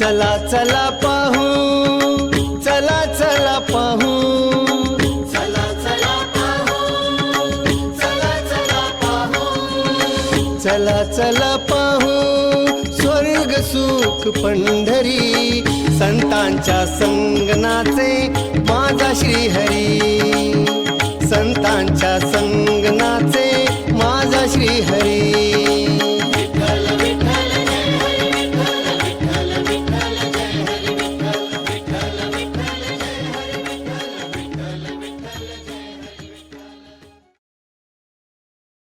चला चला पाहू, चला चला पाहू, चला चला पाहू, चला चला पाहू, चला चला पाहू स्वर्ग सुख पंढरी, संतांच्या संगनाचे माझा श्रीहरी, संतांच्या संगनाचे